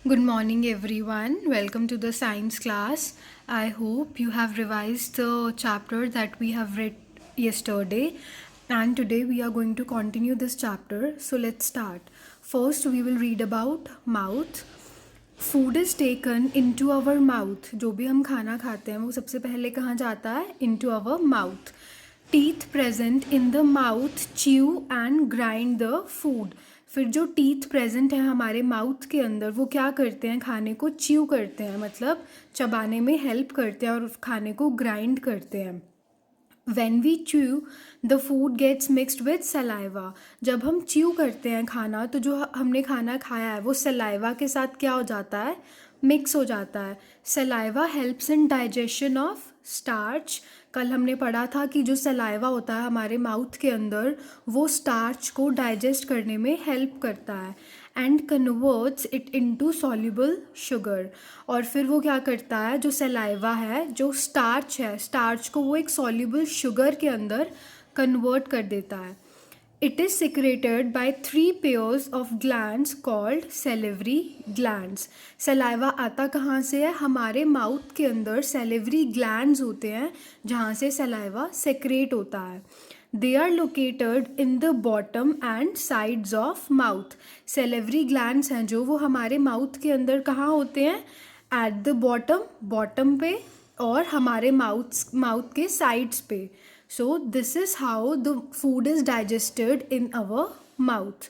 Good morning, everyone. Welcome to the science class. I hope you have revised the chapter that we have read yesterday, and today we are going to continue this chapter. So, let's start. First, we will read about mouth. Food is taken into our mouth. जो भी हम खाना खाते हैं वो सबसे पहले कहाँ जाता है? Into our mouth. Teeth present in the mouth chew and grind the food. फिर जो टीथ प्रेजेंट है हमारे माउथ के अंदर वो क्या करते हैं? खाने को च्यू करते हैं, मतलब चबाने में हेल्प करते हैं और खाने को ग्राइंड करते हैं. When we chew, the food gets mixed with saliva. जब हम च्यू करते हैं खाना तो जो हमने खाना खाया है वो सलाइवा के साथ क्या हो जाता है? मिक्स हो जाता है. Saliva helps in digestion of starch. कल हमने पढ़ा था कि जो सलाइवा होता है हमारे माउथ के अंदर वो स्टार्च को डाइजेस्ट करने में हेल्प करता है and converts it into soluble sugar. और फिर वो क्या करता है? जो सलाइवा है, जो स्टार्च है, स्टार्च को वो एक सॉल्युबल शुगर के अंदर कन्वर्ट कर देता है. It is secreted by 3 pairs of glands called salivary glands. Saliva आता कहाँ से है? हमारे माउथ के अंदर सेलिवरी ग्लैंड्स होते हैं जहाँ से सलाइवा सेक्रेट होता है. They are located in the bottom and sides of mouth. Salivary glands हैं जो वो हमारे माउथ के अंदर कहाँ होते हैं? At the bottom पे और हमारे माउथ के sides पे. So this is how the food is digested in our mouth.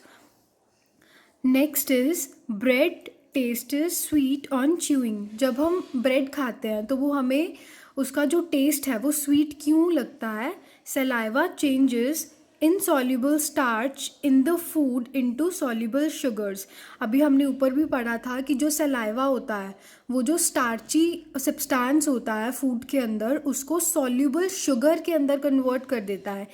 Next is bread taste is sweet on chewing. जब हम ब्रेड खाते हैं तो वो हमें उसका जो टेस्ट है वो स्वीट क्यों लगता है? Saliva changes insoluble starch in the food into soluble sugars. अभी हमने ऊपर भी पढ़ा था कि जो सलाइवा होता है वो जो स्टार्ची सब्सटेंस होता है फूड के अंदर उसको सॉल्युबल शुगर के अंदर कन्वर्ट कर देता है.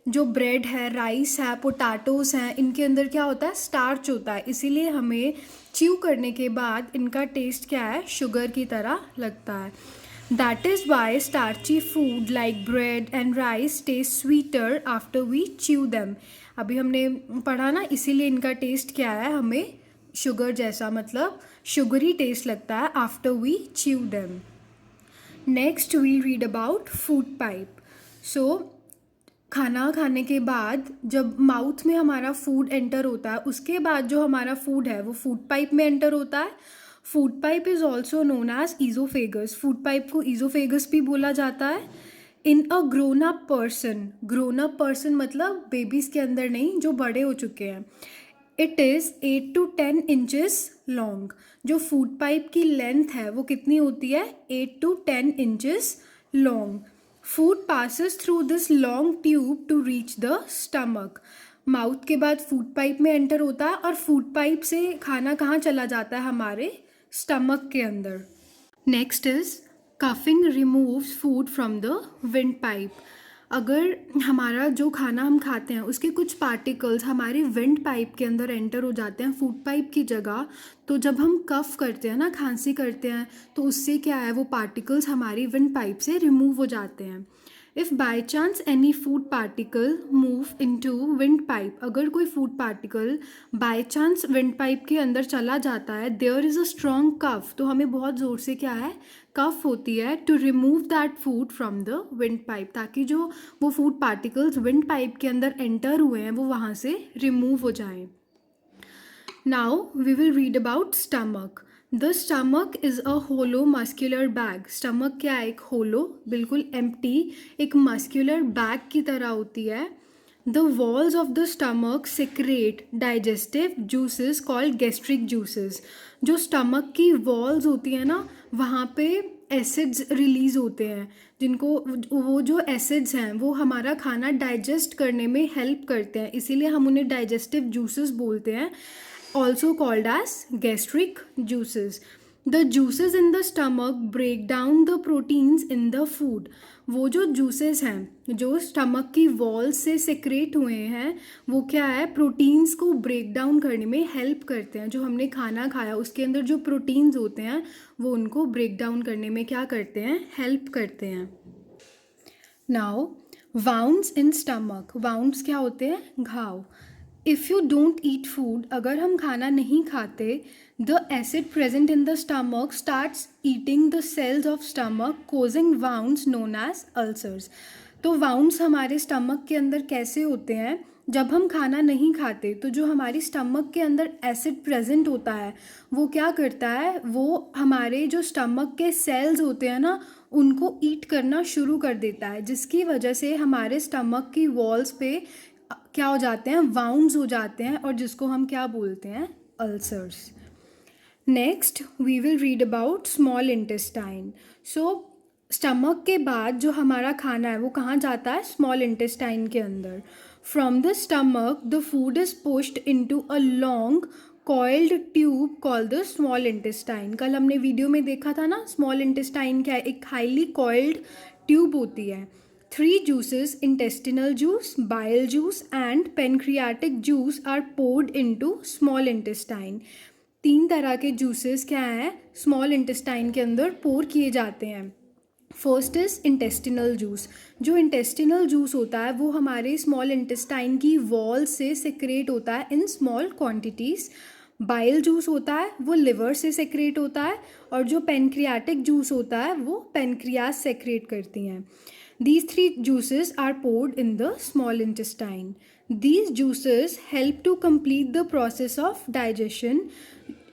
जो ब्रेड है, राइस है, पोटैटोज़ हैं, इनके अंदर क्या होता है? स्टार्च होता है. इसीलिए हमें च्यू करने के बाद इनका टेस्ट क्या है? शुगर की तरह लगता है. That is why starchy food like bread and rice taste sweeter after we chew them. अभी हमने पढ़ा ना, इसीलिए इनका टेस्ट क्या है? हमें शुगर जैसा, मतलब शुगरी टेस्ट लगता है after we chew them. Next we read about food pipe. So खाना खाने के बाद जब माउथ में हमारा फूड एंटर होता है उसके बाद जो हमारा फूड है वो फूड पाइप में एंटर होता है. Food pipe is also known as oesophagus. Food pipe को ईजोफेगस भी बोला जाता है. In a grown up person मतलब बेबीज़ के अंदर नहीं, जो बड़े हो चुके हैं. It is 8 to 10 inches long. जो फूड पाइप की लेंथ है वो कितनी होती है? 8 to 10 inches long. Food passes through this long tube to reach the stomach. Mouth के बाद फूड पाइप में एंटर होता है और फूड पाइप से खाना कहाँ चला जाता है? हमारे स्टमक के अंदर. Next is coughing removes food from the wind pipe. अगर हमारा जो खाना हम खाते हैं उसके कुछ पार्टिकल्स हमारे विंड पाइप के अंदर एंटर हो जाते हैं फूड पाइप की जगह, तो जब हम कफ करते हैं ना, खांसी करते हैं, तो उससे क्या है? वो पार्टिकल्स हमारी विंड पाइप से रिमूव हो जाते हैं. If by chance any food particle move into wind pipe, अगर कोई food particle by chance wind pipe के अंदर चला जाता है, देयर इज़ अ स्ट्रॉन्ग कफ, तो हमें बहुत ज़ोर से क्या है? कफ होती है to remove that food from the windpipe, ताकि जो वो फूड पार्टिकल्स विंड पाइप के अंदर एंटर हुए हैं वो वहाँ से रिमूव हो जाएं. Now we will read about stomach. The stomach is a hollow muscular bag. Stomach क्या है? एक होलो, बिल्कुल एम्प्टी, एक मस्क्यूलर बैग की तरह होती है. The walls of the stomach secrete digestive juices called gastric juices. जो स्टमक की वॉल्स होती है ना, वहाँ पे एसिड्स रिलीज़ होते हैं, जिनको वो जो एसिड्स हैं वो हमारा खाना डाइजेस्ट करने में हेल्प करते हैं, इसीलिए हम उन्हें डाइजेस्टिव जूसेस बोलते हैं. Also called as gastric juices. The juices in the stomach break down the proteins in the food. वो जो juices हैं जो स्टमक की वॉल से सेक्रेट हुए हैं वो क्या है? प्रोटीन्स को ब्रेक डाउन करने में हेल्प करते हैं. जो हमने खाना खाया उसके अंदर जो प्रोटीन्स होते हैं वो उनको ब्रेक डाउन करने में क्या करते हैं? हेल्प करते हैं. Now wounds in stomach. Wounds क्या होते हैं? घाव. If you don't eat food, अगर हम खाना नहीं खाते, The acid present in the stomach starts eating the cells of stomach, causing wounds known as ulcers. तो wounds हमारे स्टमक के अंदर कैसे होते हैं? जब हम खाना नहीं खाते तो जो हमारी स्टमक के अंदर एसिड प्रेजेंट होता है वो क्या करता है, वो हमारे जो स्टमक के सेल्स होते हैं ना उनको ईट करना शुरू कर देता है, जिसकी वजह से हमारे स्टमक की वॉल्स पे क्या हो जाते हैं, वाउंड्स हो जाते हैं, और जिसको हम क्या बोलते हैं, ulcers. Next we will read about small intestine. So stomach के बाद जो हमारा खाना है वो कहाँ जाता है, स्मॉल इंटेस्टाइन के अंदर. From the stomach the food is pushed into a long coiled tube called the small intestine. कल हमने वीडियो में देखा था ना, स्मॉल इंटेस्टाइन क्या है, एक हाईली कॉइल्ड ट्यूब होती है. Three juices, intestinal juice, bile juice and pancreatic juice are poured into small intestine. 3 तरह के जूसेस क्या हैं, स्मॉल इंटेस्टाइन के अंदर पोर किए जाते हैं. First is intestinal juice. जो इंटेस्टिनल जूस होता है वो हमारे स्मॉल इंटेस्टाइन की वॉल से सेक्रेट होता है in small quantities. Bile juice होता है वो लिवर से सेक्रेट होता है, और जो पेनक्रियाटिक जूस होता है वो पेनक्रियास सेक्रेट करती हैं. These 3 juices are poured in the small intestine. These juices help to complete the process of digestion.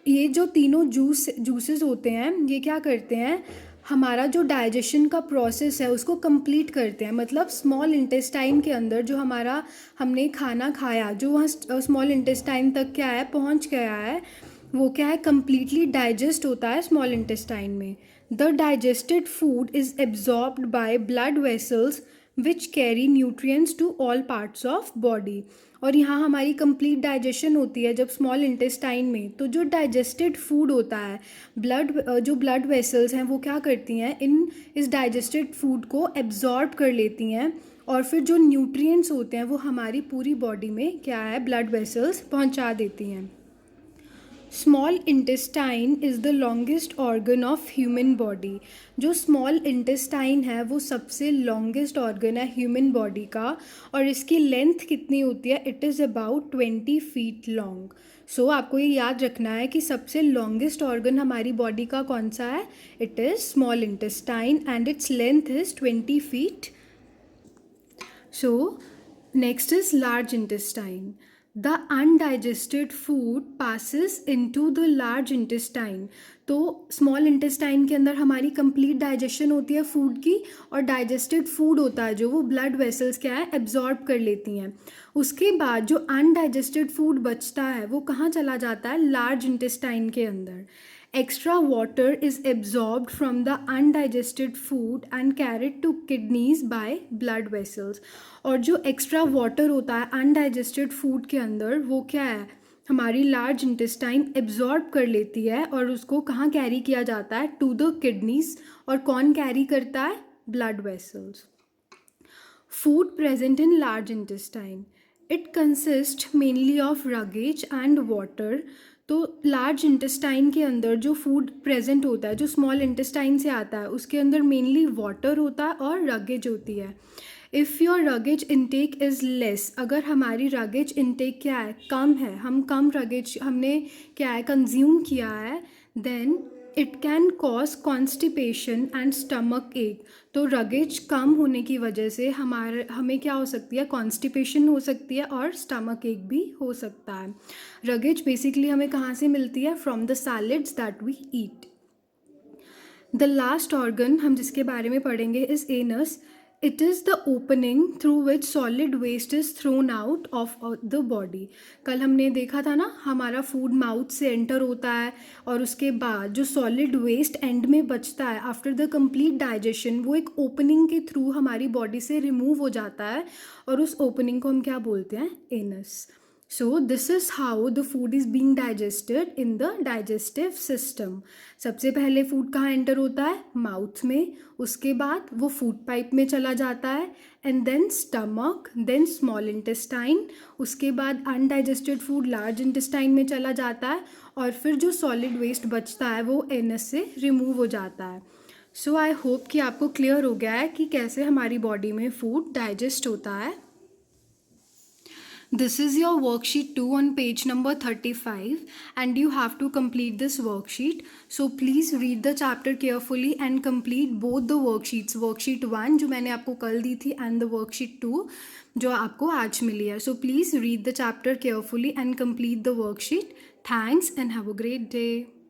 ये जो तीनों जूसेस होते हैं ये क्या करते हैं, हमारा जो डाइजेशन का प्रोसेस है उसको कंप्लीट करते हैं. मतलब स्मॉल इंटेस्टाइन के अंदर जो हमारा हमने खाना खाया, जो वहाँ स्मॉल इंटेस्टाइन तक क्या है पहुँच गया है, वो क्या है, कंप्लीटली डाइजेस्ट होता है स्मॉल इंटेस्टाइन में. The digested food is absorbed by blood vessels which carry nutrients to all parts of body. और यहाँ हमारी कंप्लीट डाइजेशन होती है जब स्मॉल इंटेस्टाइन में. तो जो डाइजेस्टेड फूड होता है, जो ब्लड वेसल्स हैं वो क्या करती हैं, इस डाइजेस्टेड फूड को एब्जॉर्ब कर लेती हैं, और फिर जो न्यूट्रिएंट्स होते हैं वो हमारी पूरी बॉडी में क्या है, ब्लड वेसल्स पहुँचा देती हैं. Small intestine is the longest organ of human body. जो स्मॉल इंटेस्टाइन है वो सबसे लॉन्गेस्ट ऑर्गन है ह्यूमन बॉडी का, और इसकी लेंथ कितनी होती है, it is about 20 feet long. So आपको ये याद रखना है कि सबसे लॉन्गेस्ट ऑर्गन हमारी बॉडी का कौन सा है, it is small intestine and its length is 20 feet. So next is large intestine. The undigested food passes into the large intestine. तो स्मॉल इंटेस्टाइन के अंदर हमारी कंप्लीट डाइजेशन होती है फूड की, और डाइजेस्टेड फूड होता है जो वो ब्लड वेसल्स क्या है, एब्जॉर्ब कर लेती हैं. उसके बाद जो अनडाइजेस्टेड फूड बचता है वो कहाँ चला जाता है, लार्ज इंटेस्टाइन के अंदर. Extra water is absorbed from the undigested food and carried to kidneys by blood vessels. और जो एक्स्ट्रा वाटर होता है अनडाइजेस्टेड फूड के अंदर वो क्या है, हमारी लार्ज इंटेस्टाइन एब्जॉर्ब कर लेती है, और उसको कहाँ कैरी किया जाता है, टू द किडनीज. और कौन कैरी करता है, blood vessels. Food present in large intestine. It consist mainly of roughage and water. तो लार्ज इंटेस्टाइन के अंदर जो फूड प्रेजेंट होता है, जो स्मॉल इंटेस्टाइन से आता है, उसके अंदर मेनली वाटर होता है और रगेज होती है. If your roughage intake is less, अगर हमारी रगेज इनटेक क्या है, कम है, हम कम रगेज हमने क्या है कंज्यूम किया है, then it can cause constipation and stomach ache. तो रगेज कम होने की वजह से हमें क्या हो सकती है, कॉन्स्टिपेशन हो सकती है और स्टमक एक भी हो सकता है. रगेज बेसिकली हमें कहाँ से मिलती है, from the salads that we eat. The last organ हम जिसके बारे में पढ़ेंगे is anus. It is the opening through which solid waste is thrown out of the body. कल हमने देखा था ना, हमारा फूड माउथ से एंटर होता है, और उसके बाद जो सॉलिड वेस्ट एंड में बचता है आफ्टर द कंप्लीट डाइजेशन, वो एक ओपनिंग के थ्रू हमारी बॉडी से रिमूव हो जाता है, और उस ओपनिंग को हम क्या बोलते हैं, anus. So this is how the food is being digested in the digestive system. सबसे पहले फूड कहाँ एंटर होता है, माउथ में, उसके बाद वो फूड पाइप में चला जाता है, and then stomach, then small intestine, उसके बाद अनडाइजेस्टेड फूड लार्ज इंटेस्टाइन में चला जाता है, और फिर जो सॉलिड वेस्ट बचता है वो एनस से रिमूव हो जाता है. सो आई होप कि आपको क्लियर हो गया है कि कैसे हमारी बॉडी में फूड डाइजेस्ट होता है. This is your worksheet 2 on page number 35 and you have to complete this worksheet. So please read the chapter carefully and complete both the worksheets. Worksheet 1 जो मैंने आपको कल दी थी and the worksheet 2 जो आपको आज मिली है. So please read the chapter carefully and complete the worksheet. Thanks and have a great day.